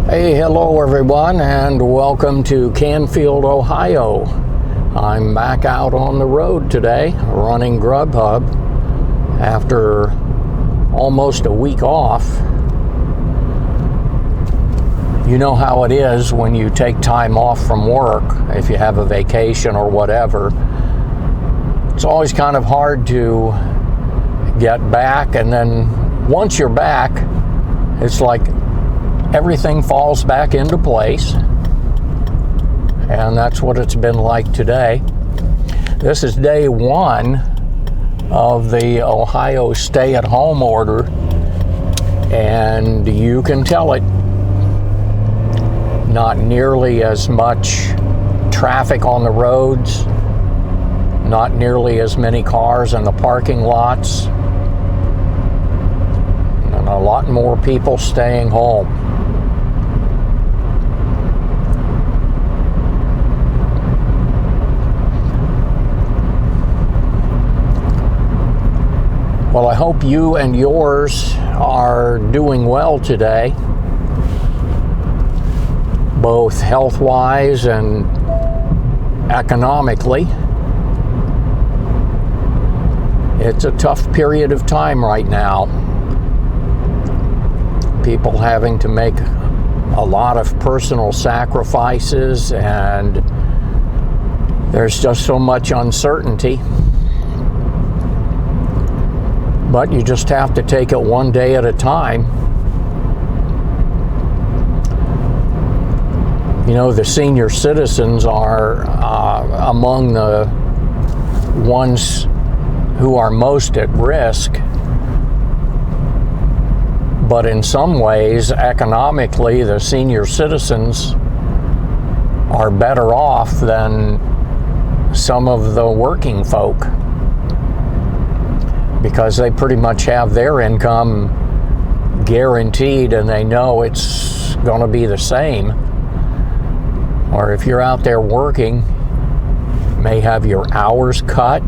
Hey, hello everyone, and welcome to Canfield, Ohio. I'm back out on the road today, running GrubHub after almost a week off. You know how it is when you take time off from work, if you have a vacation or whatever. It's always kind of hard to get back, and then once you're back, it's like everything falls back into place, and that's what it's been like today. This is day one of the Ohio stay-at-home order, and you can tell it. Not nearly as much traffic on the roads, not nearly as many cars in the parking lots, and a lot more people staying home. Well, I hope you and yours are doing well today, both health-wise and economically. It's a tough period of time right now. People having to make a lot of personal sacrifices, and there's just so much uncertainty. But you just have to take it one day at a time. You know, the senior citizens are among the ones who are most at risk. But in some ways, economically, the senior citizens are better off than some of the working folk, because they pretty much have their income guaranteed and they know it's going to be the same. Or if you're out there working, you may have your hours cut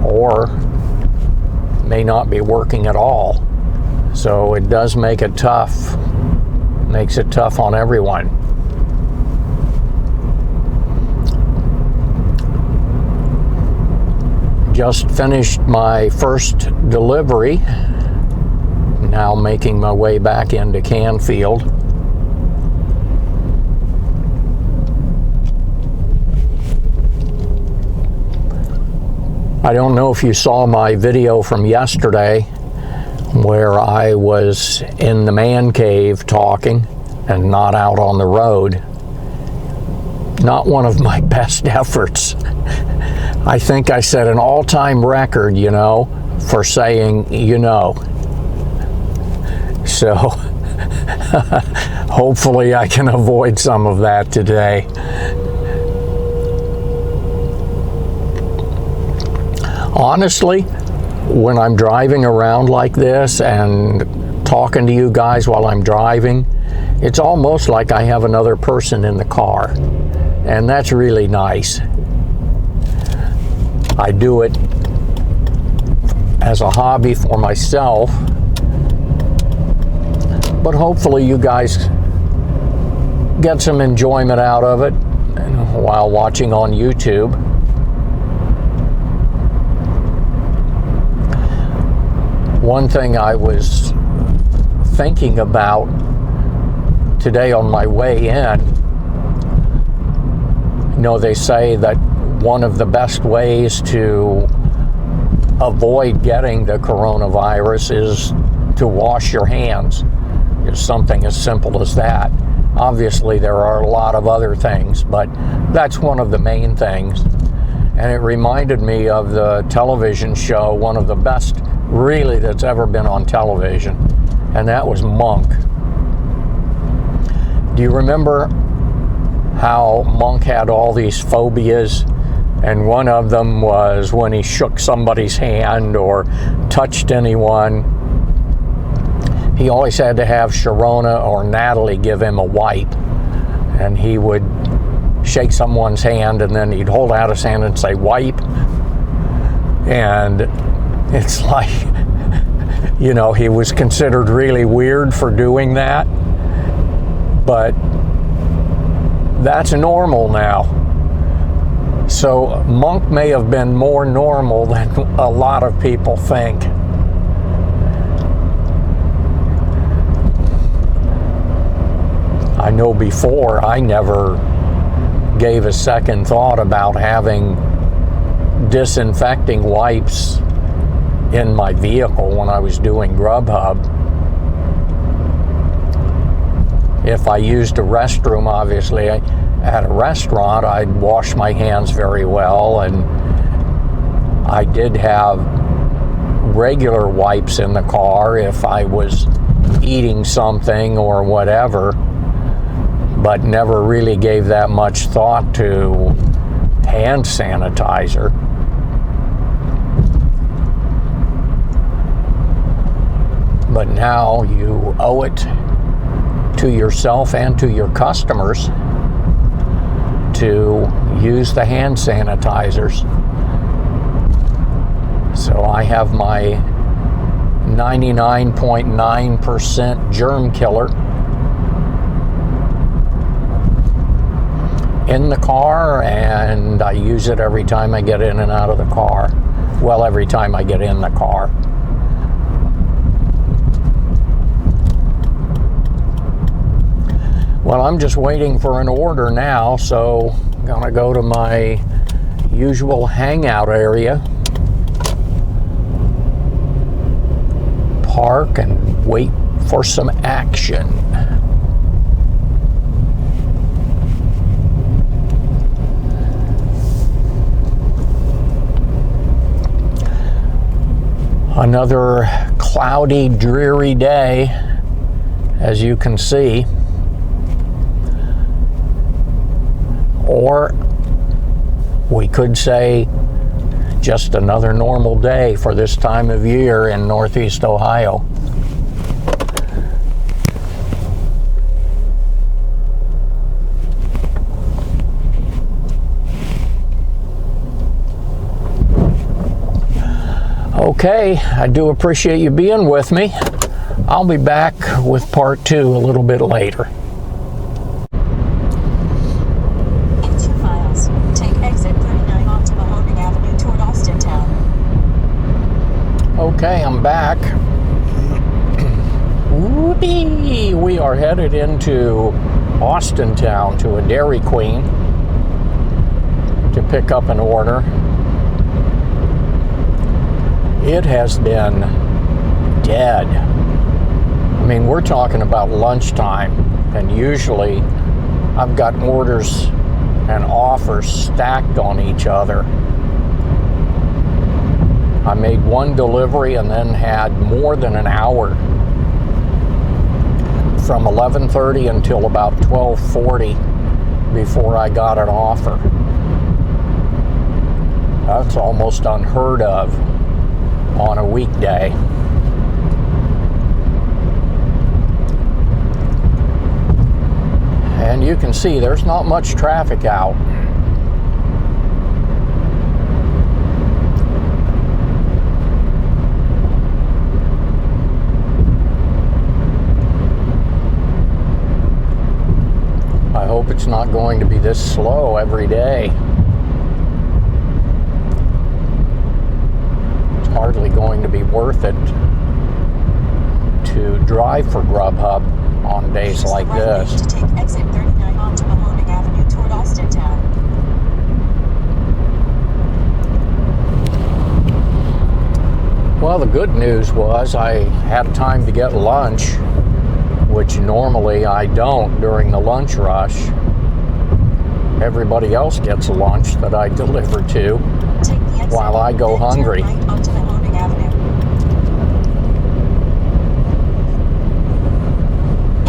or may not be working at all. So it does make it tough. Makes it tough on everyone. Just finished my first delivery. Now making my way back into Canfield. I don't know if you saw my video from yesterday where I was in the man cave talking and not out on the road. Not one of my best efforts. I think I set an all-time record, for saying, So, hopefully I can avoid some of that today. Honestly, when I'm driving around like this and talking to you guys while I'm driving, it's almost like I have another person in the car, and that's really nice. I do it as a hobby for myself, but hopefully you guys get some enjoyment out of it while watching on YouTube. One thing I was thinking about today on my way in, they say that one of the best ways to avoid getting the coronavirus is to wash your hands. It's something as simple as that. Obviously, there are a lot of other things, but that's one of the main things. And it reminded me of the television show, one of the best really that's ever been on television, and that was Monk. Do you remember how Monk had all these phobias? And one of them was when he shook somebody's hand or touched anyone, he always had to have Sharona or Natalie give him a wipe. And he would shake someone's hand and then he'd hold out his hand and say, wipe. And it's like, he was considered really weird for doing that. but that's normal now. So Monk may have been more normal than a lot of people think. I know before I never gave a second thought about having disinfecting wipes in my vehicle when I was doing GrubHub. If I used a restroom, obviously, at a restaurant, I'd wash my hands very well, and I did have regular wipes in the car if I was eating something or whatever, but never really gave that much thought to hand sanitizer. But now you owe it to yourself and to your customers to use the hand sanitizers. So I have my 99.9% germ killer in the car, and I use it every time I get in and out of the car. Well, every time I get in the car. Well, I'm just waiting for an order now, so I'm gonna go to my usual hangout area, park, and wait for some action. Another cloudy, dreary day, as you can see. Or we could say just another normal day for this time of year in Northeast Ohio. Okay, I do appreciate you being with me. I'll be back with part 2 a little bit later. Okay, I'm back. Whoopee! We are headed into Austintown to a Dairy Queen to pick up an order. It has been dead. I mean, we're talking about lunchtime, and usually I've got orders and offers stacked on each other. I made one delivery and then had more than an hour from 11:30 until about 12:40 before I got an offer. That's almost unheard of on a weekday. And you can see there's not much traffic out. I hope it's not going to be this slow every day. It's hardly going to be worth it to drive for GrubHub on days like this. To take exit 39 onto Mahoning Avenue toward Austintown. Well, the good news was I had time to get lunch, which normally I don't during the lunch rush. Everybody else gets a lunch that I deliver to while I go hungry. Right onto Mahoning Avenue.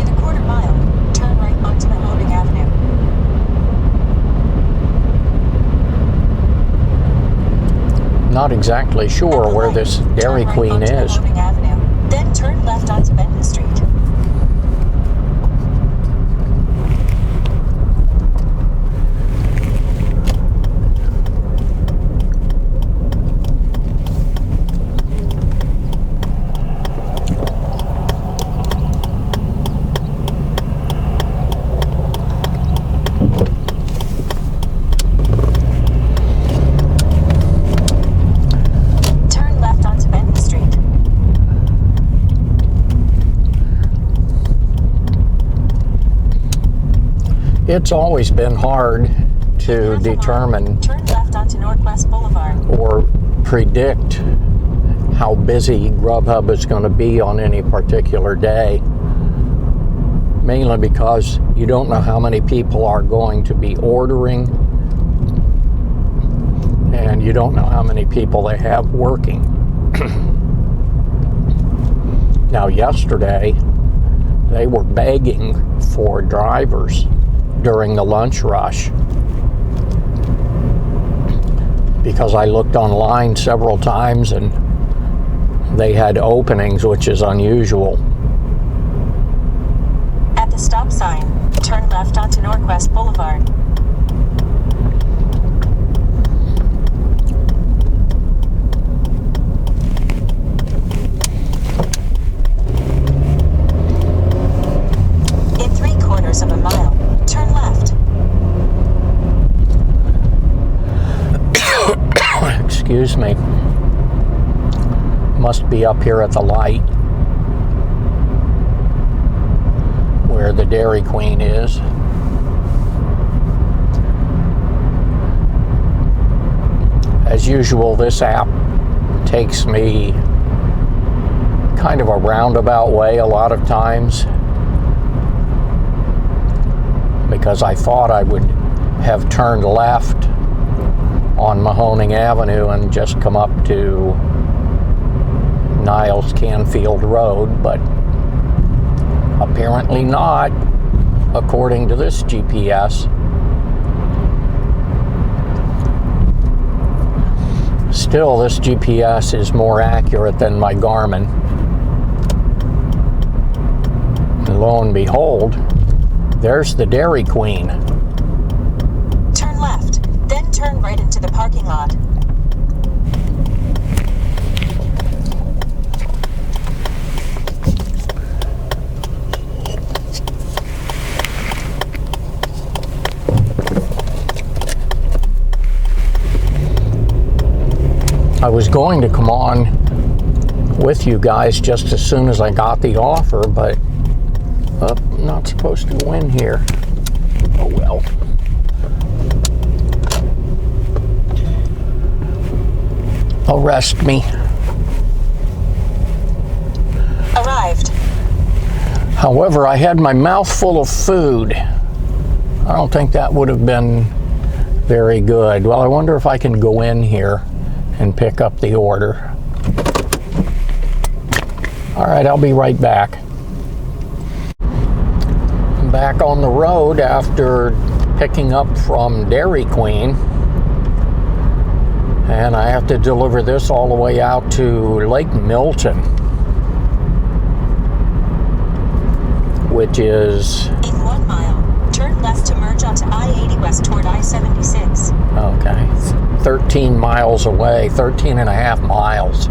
In a quarter mile, turn right onto Mahoning Avenue. Not exactly sure where this Dairy Queen is. Mahoning Avenue. Then turn left onto Benton Street. It's always been hard to determine Turn left onto Northwest Boulevard. or predict how busy GrubHub is going to be on any particular day. Mainly because you don't know how many people are going to be ordering, and you don't know how many people they have working. Now, yesterday, they were begging for drivers during the lunch rush, because I looked online several times and they had openings, which is unusual. At the stop sign, turn left onto Northwest Boulevard. In 3/4 of a mile, turn left. Excuse me. Must be up here at the light where the Dairy Queen is. As usual, this app takes me kind of a roundabout way a lot of times, because I thought I would have turned left on Mahoning Avenue and just come up to Niles Canfield Road, but apparently not, according to this GPS. Still, this GPS is more accurate than my Garmin. And lo and behold, there's the Dairy Queen. Turn left, then turn right into the parking lot. I was going to come on with you guys just as soon as I got the offer, but I'm not supposed to go in here. Oh well. Arrest me. Arrived. However, I had my mouth full of food. I don't think that would have been very good. Well, I wonder if I can go in here and pick up the order. All right, I'll be right back. I'm back on the road after picking up from Dairy Queen, and I have to deliver this all the way out to Lake Milton, which is... In 1 mile, turn left to merge onto I-80 west toward I-76. Okay, 13 miles away, 13 and a half miles.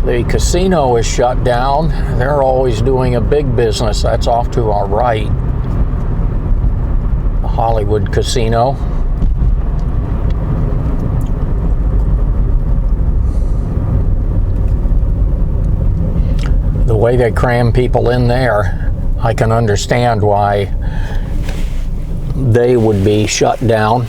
The casino is shut down. They're always doing a big business. That's off to our right. The Hollywood Casino. The way they cram people in there, I can understand why they would be shut down.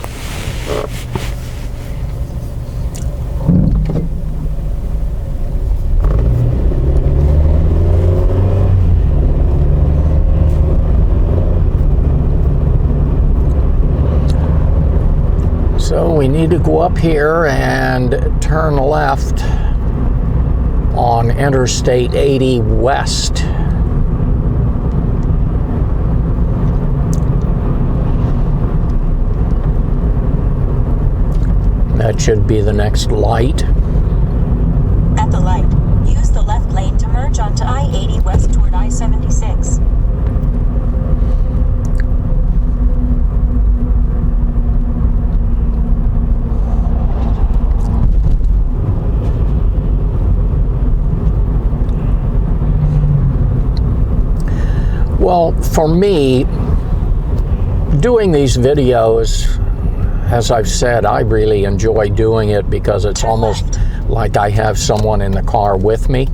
So we need to go up here and turn left on Interstate 80 West. That should be the next light. At the light, use the left lane to merge onto I-80 west toward I-76. Well, for me, doing these videos, as I've said, I really enjoy doing it because it's almost like I have someone in the car with me.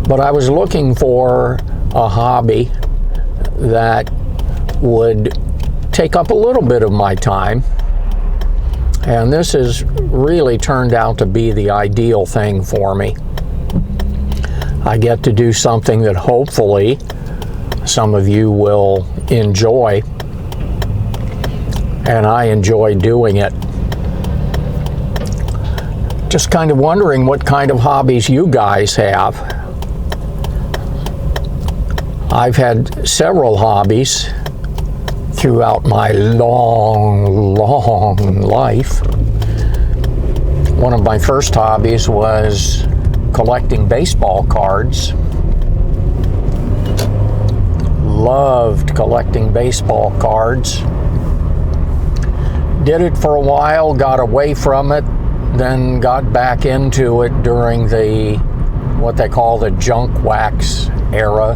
But I was looking for a hobby that would take up a little bit of my time. And this has really turned out to be the ideal thing for me. I get to do something that hopefully some of you will enjoy, and I enjoy doing it. Just kind of wondering what kind of hobbies you guys have. I've had several hobbies throughout my long life. One of my first hobbies was collecting baseball cards. Loved collecting baseball cards. Did it for a while, got away from it, then got back into it during what they call the junk wax era,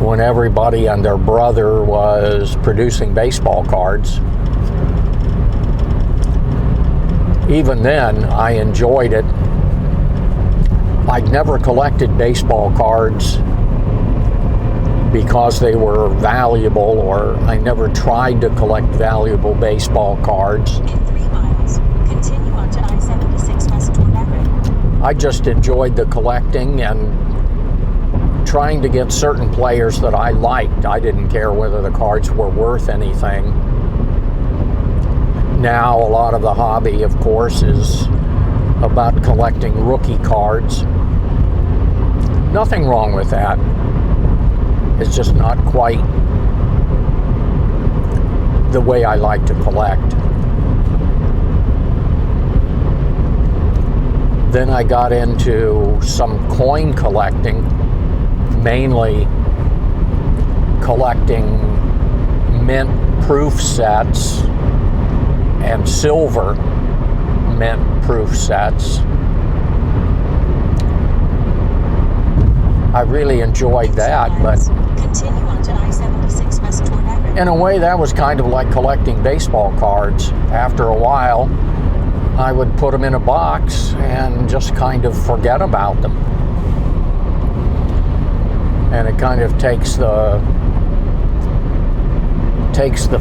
when everybody and their brother was producing baseball cards. Even then, I enjoyed it. I'd never collected baseball cards because they were valuable, or I never tried to collect valuable baseball cards. In 3 miles, continue onto I-76 west toward Everett. I just enjoyed the collecting and trying to get certain players that I liked. I didn't care whether the cards were worth anything. Now, a lot of the hobby, of course, is about collecting rookie cards. Nothing wrong with that. It's just not quite the way I like to collect. Then I got into some coin collecting, mainly collecting mint proof sets and silver mint proof sets. I really enjoyed that, but continue onto I-76 west toward Everett. in a way that was kind of like collecting baseball cards. After a while, I would put them in a box and just kind of forget about them. And it kind of takes the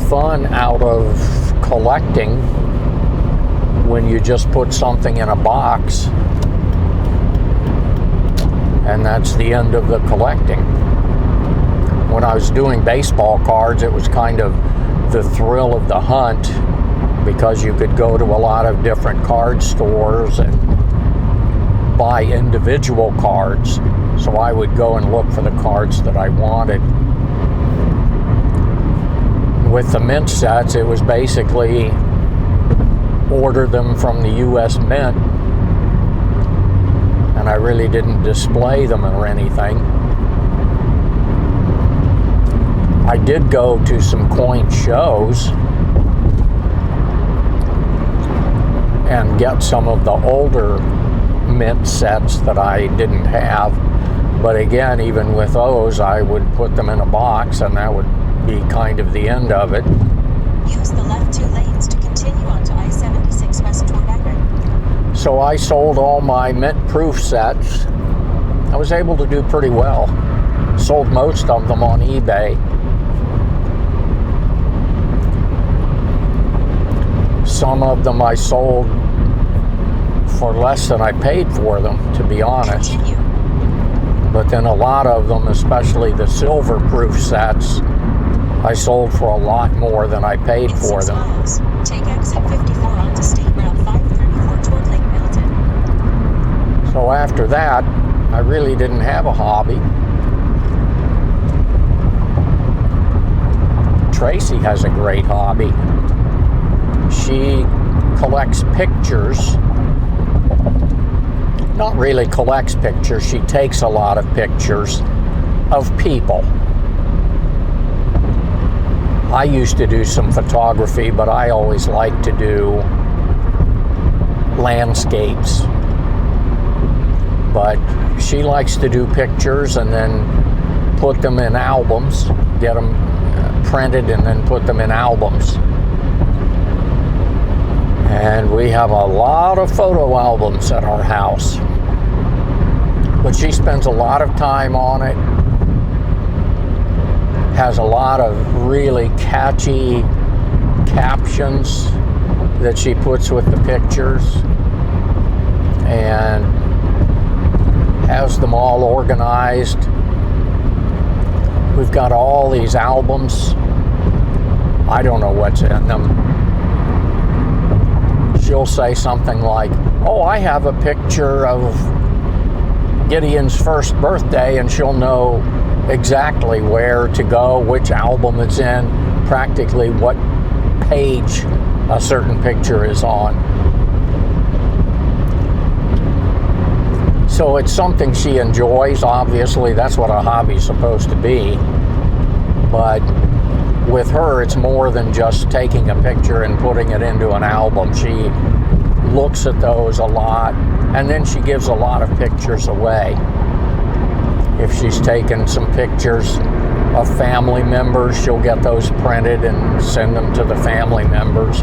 fun out of collecting when you just put something in a box and that's the end of the collecting. When I was doing baseball cards, it was kind of the thrill of the hunt, because you could go to a lot of different card stores and buy individual cards. So I would go and look for the cards that I wanted. With the mint sets, it was basically order them from the U.S. Mint, and I really didn't display them or anything. I did go to some coin shows and get some of the older mint sets that I didn't have. But again, even with those, I would put them in a box, and that would be kind of the end of it. Use the left 2 lanes to continue onto I-76 west toward Everett. So I sold all my mint proof sets. I was able to do pretty well. Sold most of them on eBay. Some of them I sold for less than I paid for them, to be honest. Continue. But then a lot of them, especially the silver proof sets, I sold for a lot more than I paid In for 6 them. miles, take exit 54 onto State Route 534 toward Lake Milton. So after that, I really didn't have a hobby. Tracy has a great hobby. She collects pictures. Not really collects pictures, she takes a lot of pictures of people. I used to do some photography, but I always liked to do landscapes. But she likes to do pictures, and then put them in albums, get them printed and then put them in albums. And we have a lot of photo albums at our house. But she spends a lot of time on it, has a lot of really catchy captions that she puts with the pictures, and has them all organized. We've got all these albums. I don't know what's in them. She'll say something like, oh, I have a picture of Gideon's first birthday, and she'll know exactly where to go, which album it's in, practically what page a certain picture is on. So it's something she enjoys. Obviously, that's what a hobby's supposed to be. But with her, it's more than just taking a picture and putting it into an album. She looks at those a lot, and then she gives a lot of pictures away. If she's taken some pictures of family members, she'll get those printed and send them to the family members.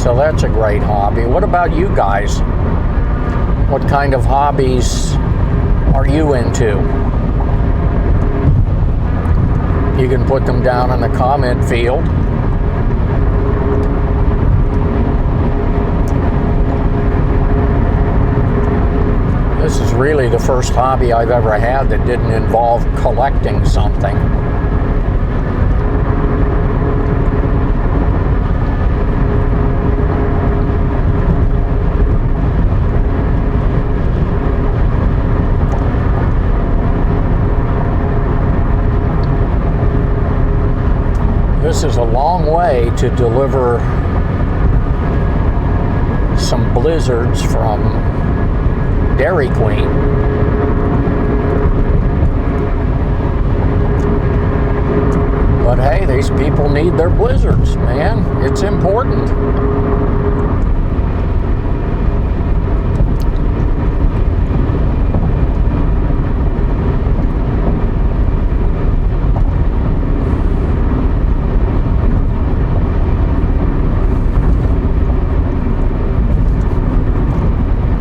So that's a great hobby. What about you guys? What kind of hobbies are you into? You can put them down in the comment field. This is really the first hobby I've ever had that didn't involve collecting something. This is a long way to deliver some blizzards from Dairy Queen. But hey, these people need their blizzards, man. It's important.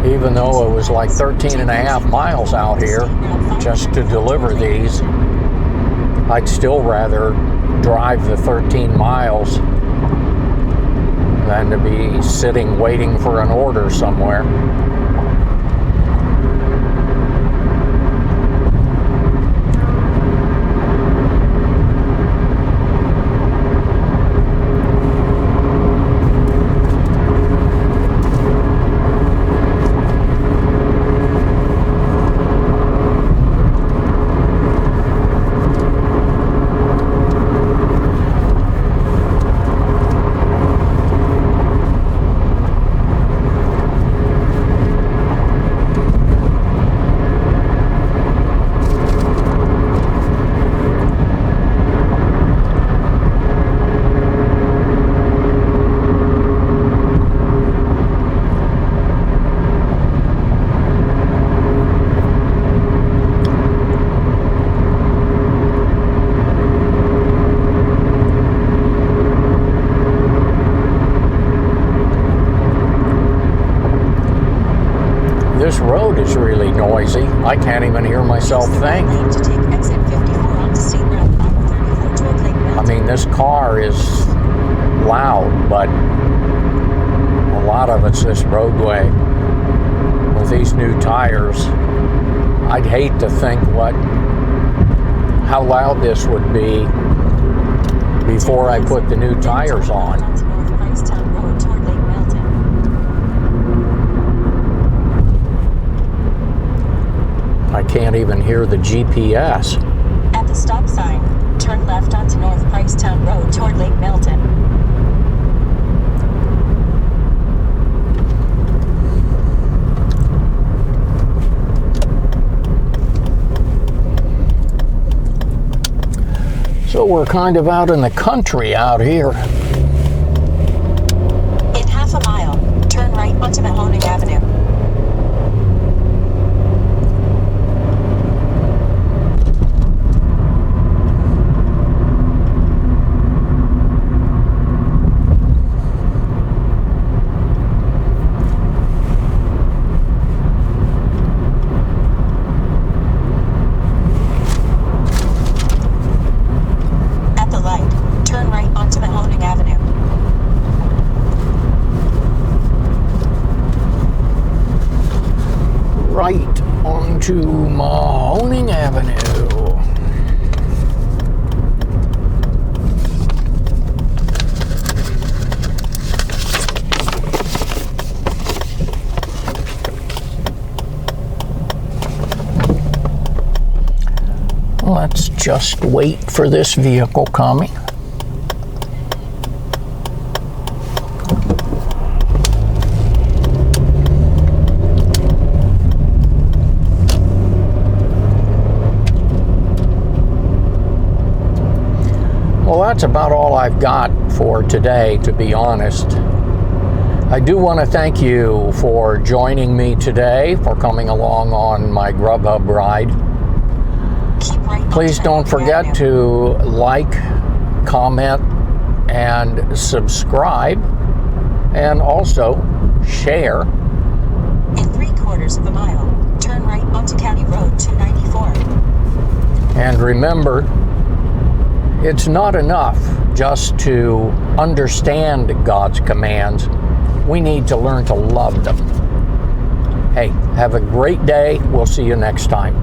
Even though it was like 13 and a half miles out here just to deliver these, I'd still rather drive the 13 miles than to be sitting waiting for an order somewhere. This road is really noisy. I can't even hear myself think. I mean, this car is loud, but a lot of it's this roadway. With these new tires, I'd hate to think how loud this would be before I put the new tires on. I can't even hear the GPS. At the stop sign, turn left onto North Pricetown Road toward Lake Milton. So we're kind of out in the country out here. In half a mile, to Mahoning Avenue. Let's just wait for this vehicle coming. Well, that's about all I've got for today, to be honest. I do want to thank you for joining me today, for coming along on my GrubHub ride. Please don't forget to like, comment, and subscribe, and also share. In 3/4 of a mile, turn right onto County Road 294. And remember, it's not enough just to understand God's commands. We need to learn to love them. Hey, have a great day. We'll see you next time.